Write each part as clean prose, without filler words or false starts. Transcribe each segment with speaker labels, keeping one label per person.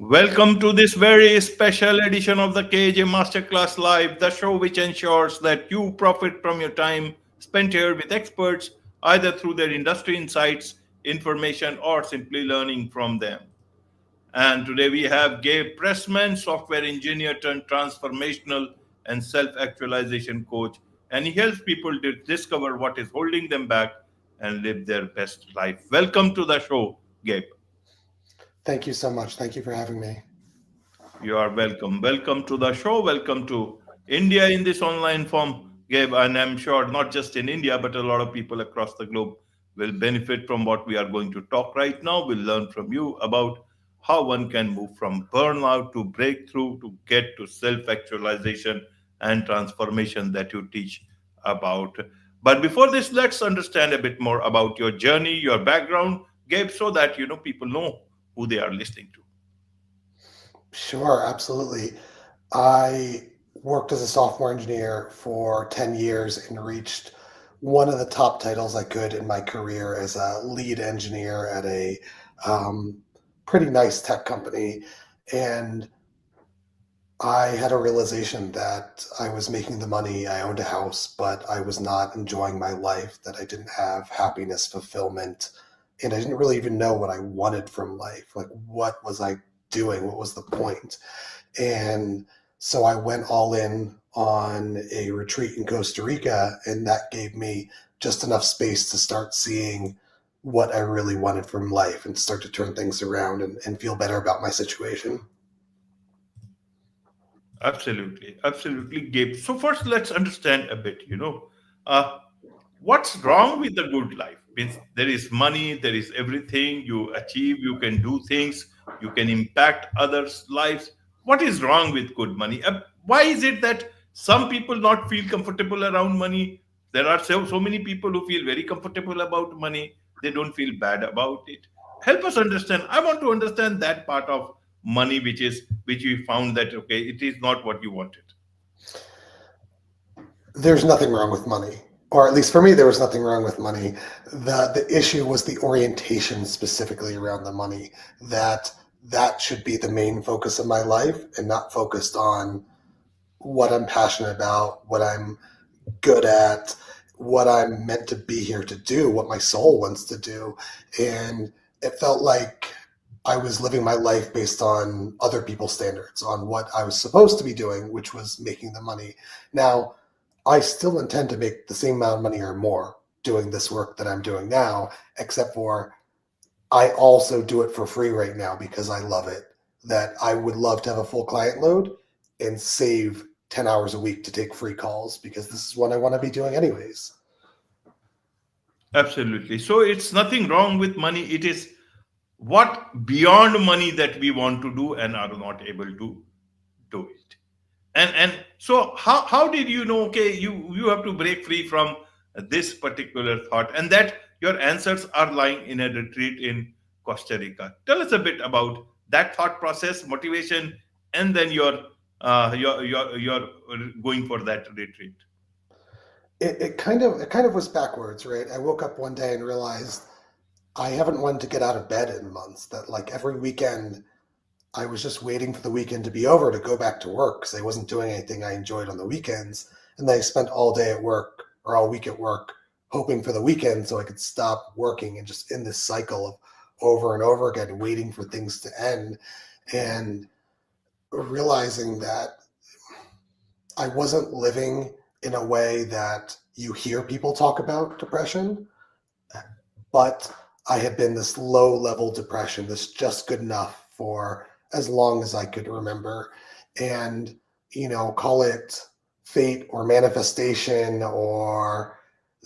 Speaker 1: Welcome to this very special edition of the KAJ Masterclass Live, the show which ensures that you profit from your time spent here with experts, either through their industry insights, information, or simply learning from them. And today we have Gabe Pressman, software engineer turned transformational and self actualization coach. And he helps people to discover what is holding them back and live their best life. Welcome to the show, Gabe.
Speaker 2: Thank you so much. Thank you for having me.
Speaker 1: You are welcome. Welcome to the show. Welcome to India in this online form, Gabe. And I'm sure not just in India, but a lot of people across the globe will benefit from what we are going to talk right now. We'll learn from you about how one can move from burnout to breakthrough to get to self actualization and transformation that you teach about. But before this, let's understand a bit more about your journey, your background, Gabe, so that people know who they are listening to.
Speaker 2: Sure, absolutely. I worked as a software engineer for 10 years and reached one of the top titles I could in my career as a lead engineer at a um, pretty nice tech company. And I had a realization that I was making the money, I owned a house, but I was not enjoying my life, that I didn't have happiness, fulfillment, and I didn't really even know what I wanted from life. Like, what was I doing? What was the point? And so I went all in on a retreat in Costa Rica, and that gave me just enough space to start seeing what I really wanted from life and start to turn things around and feel better about my situation.
Speaker 1: Absolutely, absolutely, Gabe. So first, let's understand a bit. Uh, what's wrong with the good life? Means there is money, there is everything you achieve, you can do things, you can impact others' lives. What is wrong with good money? Why is it that some people not feel comfortable around money? There are so many people who feel very comfortable about money. They don't feel bad about it. Help us understand. I want to understand that part of money, which we found that okay, it is not what you wanted.
Speaker 2: There's nothing wrong with money, or at least for me, there was nothing wrong with money. The issue was the orientation specifically around the money. That should be the main focus of my life, and not focused on what I'm passionate about, what I'm good at, what I'm meant to be here to do, what my soul wants to do. And it felt like I was living my life based on other people's standards, on what I was supposed to be doing, which was making the money. Now, I still intend to make the same amount of money or more doing this work that I'm doing now, except for I also do it for free right now because I love it. That I would love to have a full client load and save 10 hours a week to take free calls because this is what I want to be doing anyways.
Speaker 1: Absolutely. So it's nothing wrong with money. It is what beyond money that we want to do and are not able to do it. And so how did you know? Okay, you have to break free from this particular thought, and that your answers are lying in a retreat in Costa Rica. Tell us a bit about that thought process, motivation, and then your going for that retreat.
Speaker 2: It kind of was backwards, right? I woke up one day and realized I haven't wanted to get out of bed in months. That like every weekend I was just waiting for the weekend to be over to go back to work because I wasn't doing anything I enjoyed on the weekends. And then I spent all day at work or all week at work hoping for the weekend so I could stop working and just in this cycle of over and over again waiting for things to end and realizing that I wasn't living in a way that you hear people talk about depression, but I had been this low level depression, this just good enough for as long as I could remember. And, call it fate or manifestation or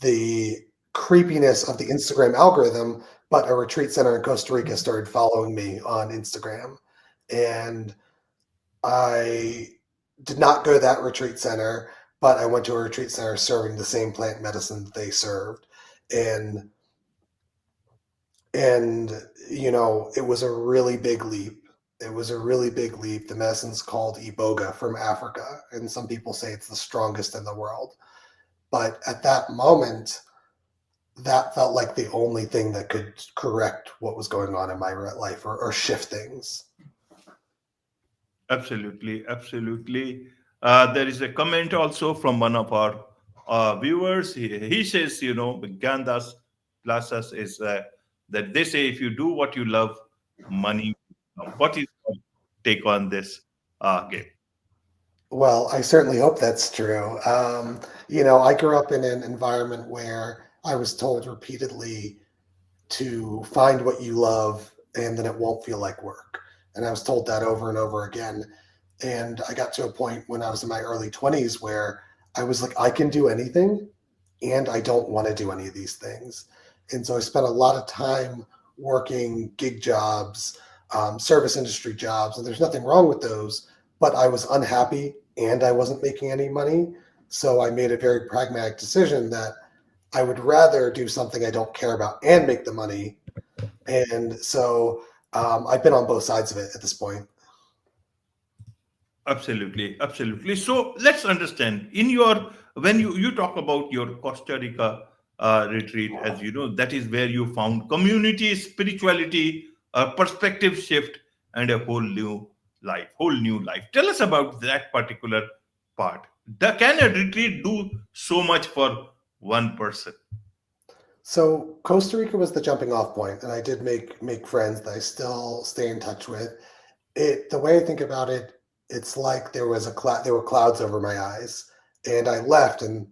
Speaker 2: the creepiness of the Instagram algorithm, but a retreat center in Costa Rica started following me on Instagram. And I did not go to that retreat center, but I went to a retreat center serving the same plant medicine that they served. And and it was a really big leap. It was a really big leap. The medicine's called iboga from Africa, and some people say it's the strongest in the world. But at that moment, that felt like the only thing that could correct what was going on in my life or shift things.
Speaker 1: Absolutely, absolutely. There is a comment also from one of our viewers. He says, Gandas Plasas is that they say if you do what you love, money will come. What is your take on this, Gabe?
Speaker 2: Well, I certainly hope that's true. I grew up in an environment where I was told repeatedly to find what you love and then it won't feel like work. And I was told that over and over again. And I got to a point when I was in my early 20s where I was like, I can do anything and I don't want to do any of these things. And so I spent a lot of time working gig jobs, service industry jobs, and there's nothing wrong with those, but I was unhappy and I wasn't making any money. So I made a very pragmatic decision that I would rather do something I don't care about and make the money. And so I've been on both sides of it at this point.
Speaker 1: Absolutely, absolutely. So let's understand in your when you talk about your Costa Rica retreat, as you know, that is where you found community, spirituality, a perspective shift, and a whole new life. Tell us about that particular part. Can a retreat do so much for one person?
Speaker 2: So Costa Rica was the jumping off point, and I did make friends that I still stay in touch with. The way I think about it, it's like there were clouds over my eyes, and I left, and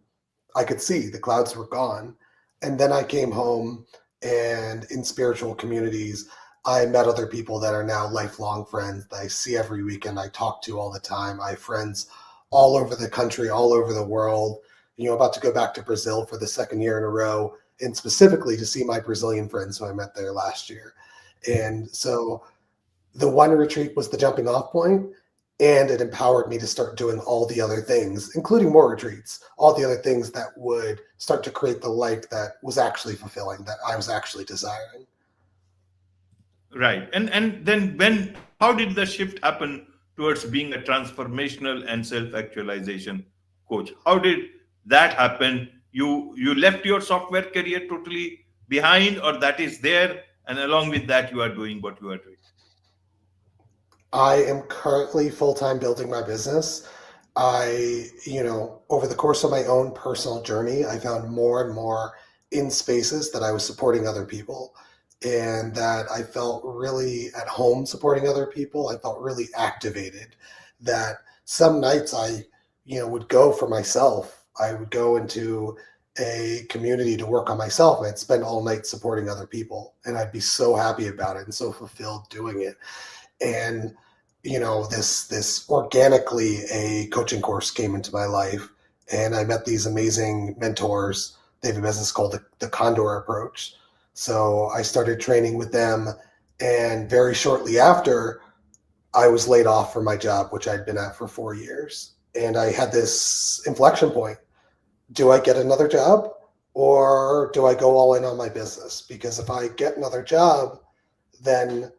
Speaker 2: I could see the clouds were gone. And then I came home, and in spiritual communities, I met other people that are now lifelong friends that I see every weekend. I talk to all the time. I have friends all over the country, all over the world. About to go back to Brazil for the second year in a row, and specifically to see my Brazilian friends who I met there last year. And so the one retreat was the jumping off point, and it empowered me to start doing all the other things, including more retreats, all the other things that would start to create the life that was actually fulfilling, that I was actually desiring.
Speaker 1: Right. And then how did the shift happen towards being a transformational and self-actualization coach? How did that happen? You left your software career totally behind, or that is there, and along with that you are doing what you are doing?
Speaker 2: I am currently full time building my business. Over the course of my own personal journey, I found more and more in spaces that I was supporting other people and that I felt really at home supporting other people. I felt really activated. That some nights would go for myself. I would go into a community to work on myself. I'd spend all night supporting other people and I'd be so happy about it and so fulfilled doing it. And this organically a coaching course came into my life and I met these amazing mentors. They have a business called the Condor Approach. So I started training with them, and very shortly after I was laid off from my job, which I'd been at for 4 years. And I had this inflection point. Do I get another job or do I go all in on my business? Because if I get another job, then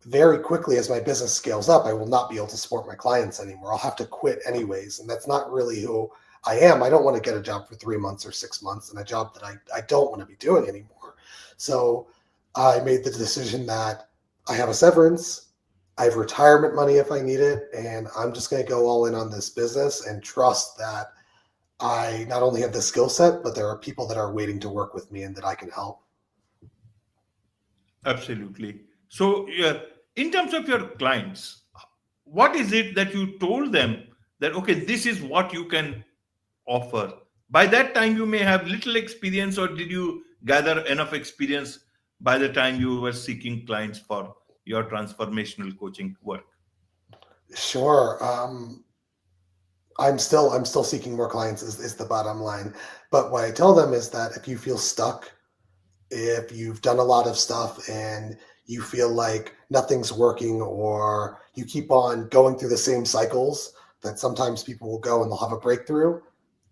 Speaker 2: very quickly as my business scales up, I will not be able to support my clients anymore. I'll have to quit anyways. And that's not really who I am. I don't want to get a job for 3 months or 6 months and a job that I don't want to be doing anymore. So I made the decision that I have a severance, I have retirement money if I need it, and I'm just going to go all in on this business and trust that I not only have the skill set, but there are people that are waiting to work with me and that I can help.
Speaker 1: Absolutely. So, in terms of your clients, what is it that you told them that, okay, this is what you can offer? By that time, you may have little experience, or did you gather enough experience by the time you were seeking clients for your transformational coaching work?
Speaker 2: Sure. I'm still seeking more clients is the bottom line. But what I tell them is that if you feel stuck, if you've done a lot of stuff and you feel like nothing's working or you keep on going through the same cycles, that sometimes people will go and they'll have a breakthrough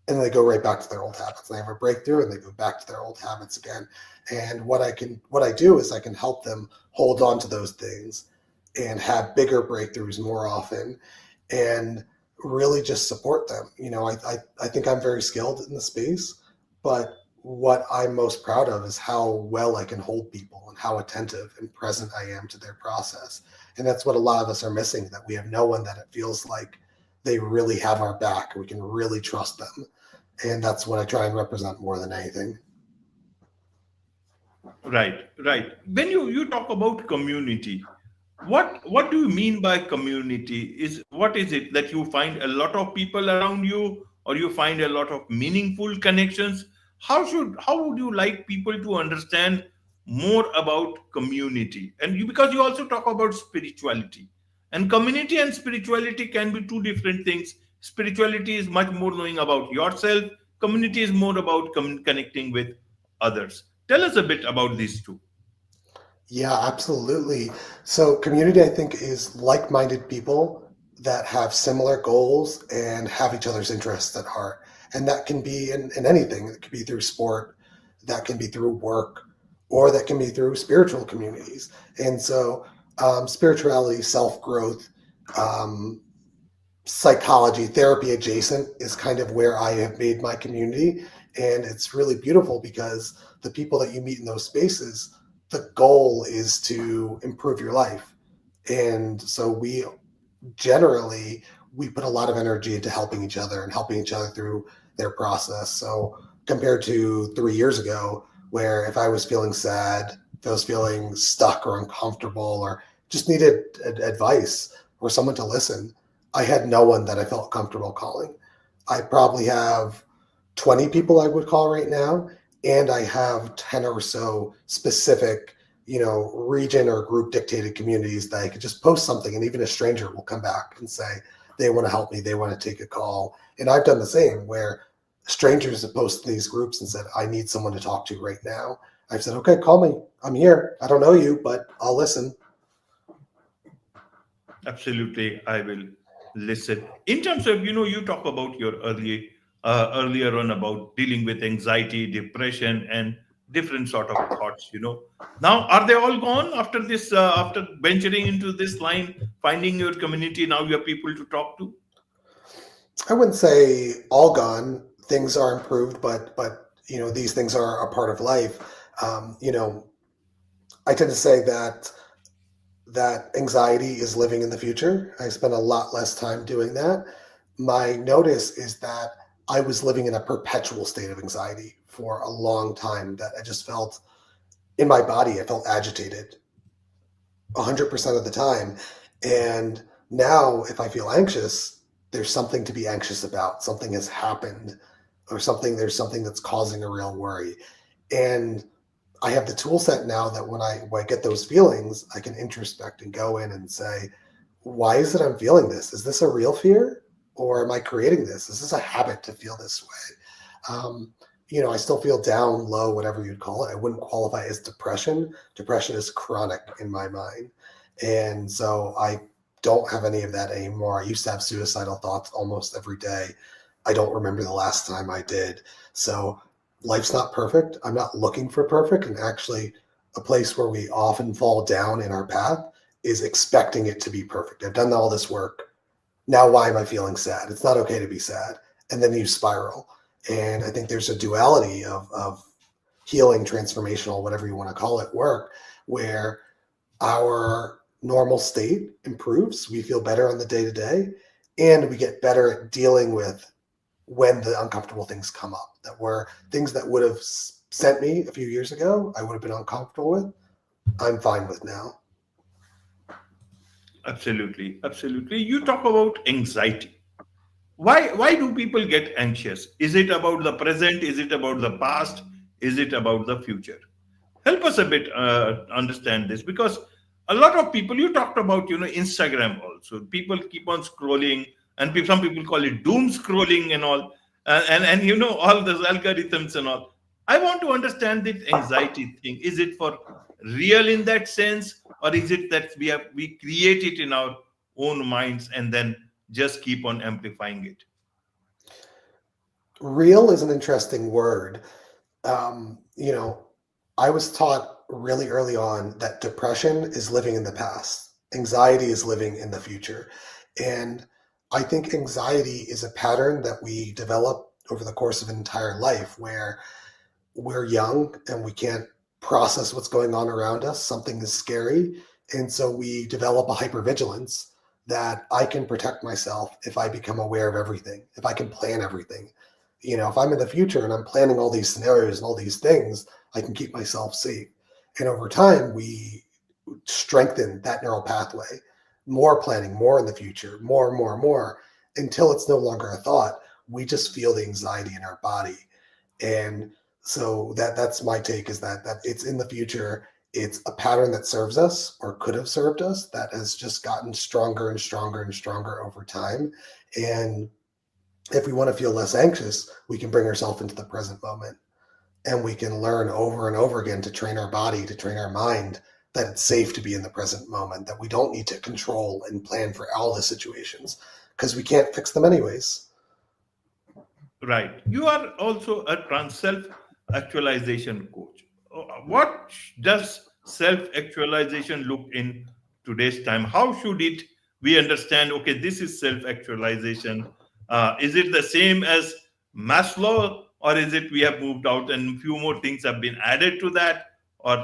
Speaker 2: and they go right back to their old habits. They have a breakthrough and they go back to their old habits again. And what I do is I can help them hold on to those things and have bigger breakthroughs more often and really just support them. I think I'm very skilled in the space, but what I'm most proud of is how well I can hold people and how attentive and present I am to their process. And that's what a lot of us are missing, that we have no one that it feels like they really have our back. We can really trust them. And that's what I try and represent more than anything.
Speaker 1: Right, right. When you talk about community, what do you mean by community? Is what is it that you find a lot of people around you, or you find a lot of meaningful connections? How would you like people to understand more about community? And you, because you also talk about spirituality, and community and spirituality can be two different things. Spirituality is much more knowing about yourself. Community is more about connecting with others. Tell us a bit about these two.
Speaker 2: Yeah, absolutely. So, community, I think, is like minded people that have similar goals and have each other's interests at heart. And that can be in anything. It could be through sport, that can be through work, or that can be through spiritual communities. And so, spirituality, self growth, um, psychology, therapy adjacent is kind of where I have made my community. And it's really beautiful because the people that you meet in those spaces, the goal is to improve your life. And so generally we put a lot of energy into helping each other and helping each other through their process. So compared to 3 years ago, where if I was feeling sad, if I was feeling stuck or uncomfortable or just needed advice or someone to listen, I had no one that I felt comfortable calling. I probably have 20 people I would call right now, and I have 10 or so specific, region or group dictated communities that I could just post something, and even a stranger will come back and say they want to help me, they want to take a call. And I've done the same, where strangers have posted these groups and said, I need someone to talk to right now. I've said, okay, call me. I'm here. I don't know you, but I'll listen.
Speaker 1: Absolutely, I will listen. In terms of, you talk about your earlier on about dealing with anxiety, depression, and different sort of thoughts. Now, are they all gone after this? After venturing into this line, finding your community, now you have people to talk to.
Speaker 2: I wouldn't say all gone. Things are improved, but these things are a part of life. I tend to say that anxiety is living in the future. I spend a lot less time doing that. My notice is that I was living in a perpetual state of anxiety for a long time, that I just felt in my body, I felt agitated 100% of the time. And now, if I feel anxious, there's something to be anxious about. Something has happened, or there's something that's causing a real worry. And I have the tool set now that when I get those feelings, I can introspect and go in and say, why is it I'm feeling this? Is this a real fear, or am I creating this? Is this a habit to feel this way? I still feel down, low, whatever you'd call it. I wouldn't qualify as depression. Depression is chronic in my mind. And so I don't have any of that anymore. I used to have suicidal thoughts almost every day. I don't remember the last time I did. So life's not perfect. I'm not looking for perfect. And actually, a place where we often fall down in our path is expecting it to be perfect. I've done all this work. Now, why am I feeling sad? It's not okay to be sad. And then you spiral. And I think there's a duality of healing, transformational, whatever you want to call it, work, where our normal state improves. We feel better on the day to day, and we get better at dealing with when the uncomfortable things come up, that were things that would have sent me a few years ago, I would have been uncomfortable with. I'm fine with now.
Speaker 1: Absolutely, absolutely. You talk about anxiety. Why do people get anxious? Is it about the present? Is it about the past? Is it about the future? Help us a bit understand this, because a lot of people, you talked about, Instagram also, people keep on scrolling, and some people call it doom scrolling and all, and all those algorithms and all. I want to understand this anxiety thing. Is it for real in that sense, or is it that we create it in our own minds and then just keep on amplifying it?
Speaker 2: Real is an interesting word. um, you know, I was taught really early on that depression is living in the past, anxiety is living in the future. And I think anxiety is a pattern that we develop over the course of an entire life, where we're young and we can't process what's going on around us. Something is scary, And so we develop a hypervigilance that I can protect myself if I become aware of everything, if I can plan everything. If I'm in the future and I'm planning all these scenarios and all these things, I can keep myself safe. And over time, we strengthen that neural pathway. More planning, more in the future, more and more and more, until it's no longer a thought. We just feel the anxiety in our body. And so that's my take, is that it's in the future. It's a pattern that serves us or could have served us that has just gotten stronger and stronger and stronger over time. And if we want to feel less anxious, we can bring ourselves into the present moment, and we can learn over and over again to train our body, to train our mind, that it's safe to be in the present moment, that we don't need to control and plan for all the situations because we can't fix them anyways.
Speaker 1: Right. You are also a self-actualization coach. What does self-actualization look in today's time? How should it we understand? Okay, this is self-actualization. Is it the same as Maslow, or is it we have moved out and few more things have been added to that, or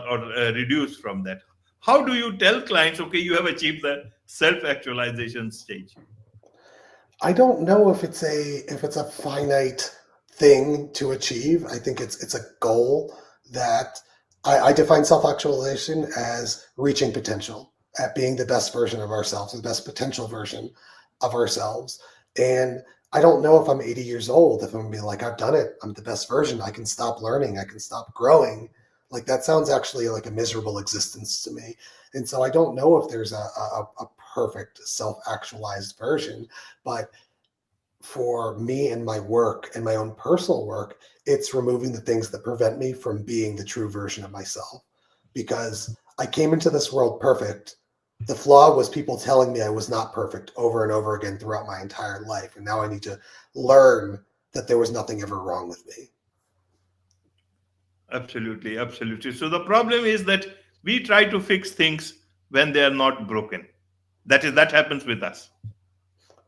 Speaker 1: reduced from that? How do you tell clients, okay, you have achieved the self-actualization stage?
Speaker 2: I don't know if it's a finite thing to achieve. I think it's a goal that I define self-actualization as reaching potential, at being the best version of ourselves, the best potential version of ourselves. And I don't know if I'm 80 years old, if I'm gonna be like, I've done it, I'm the best version, I can stop learning, I can stop growing. Like, that sounds actually like a miserable existence to me. And so I don't know if there's a perfect self-actualized version. But for me and my work and my own personal work, it's removing the things that prevent me from being the true version of myself. Because I came into this world perfect. The flaw was people telling me I was not perfect over and over again throughout my entire life. And now I need to learn that there was nothing ever wrong with me.
Speaker 1: Absolutely, absolutely. So the problem is that we try to fix things when they are not broken. That happens with us.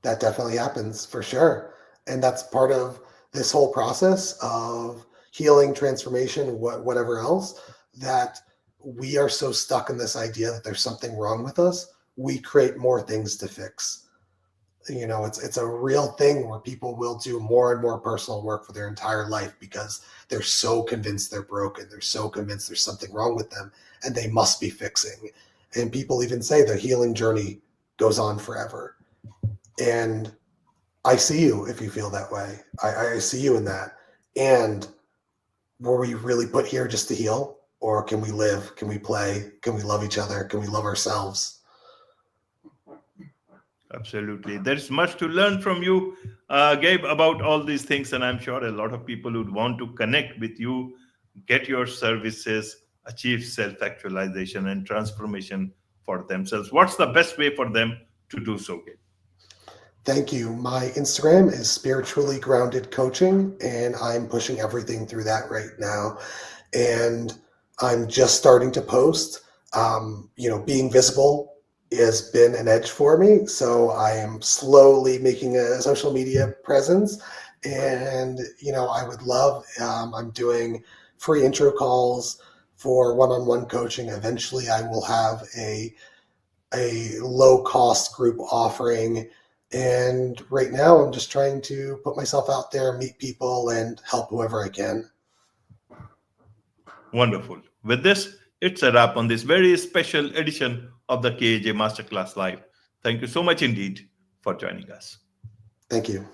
Speaker 2: That definitely happens for sure. And that's part of this whole process of healing, transformation, whatever else, that we are so stuck in this idea that there's something wrong with us. We create more things to fix. It's a real thing where people will do more and more personal work for their entire life because they're so convinced they're broken. They're so convinced there's something wrong with them and they must be fixing. And people even say the healing journey goes on forever. And I see you if you feel that way. I see you in that. And were we really put here just to heal? Or can we live? Can we play? Can we love each other? Can we love ourselves?
Speaker 1: Absolutely. There's much to learn from you, Gabe, about all these things. And I'm sure a lot of people would want to connect with you, get your services, achieve self actualization and transformation for themselves. What's the best way for them to do so, Gabe?
Speaker 2: Thank you. My Instagram is spiritually grounded coaching, and I'm pushing everything through that right now. And I'm just starting to post. Being visible has been an edge for me. So I am slowly making a social media presence. And, I would love, I'm doing free intro calls for one-on-one coaching. Eventually, I will have a low cost group offering. And right now, I'm just trying to put myself out there, meet people, and help whoever I can.
Speaker 1: Wonderful. With this, it's a wrap on this very special edition of the KAJ Masterclass Live. Thank you so much indeed for joining us.
Speaker 2: Thank you.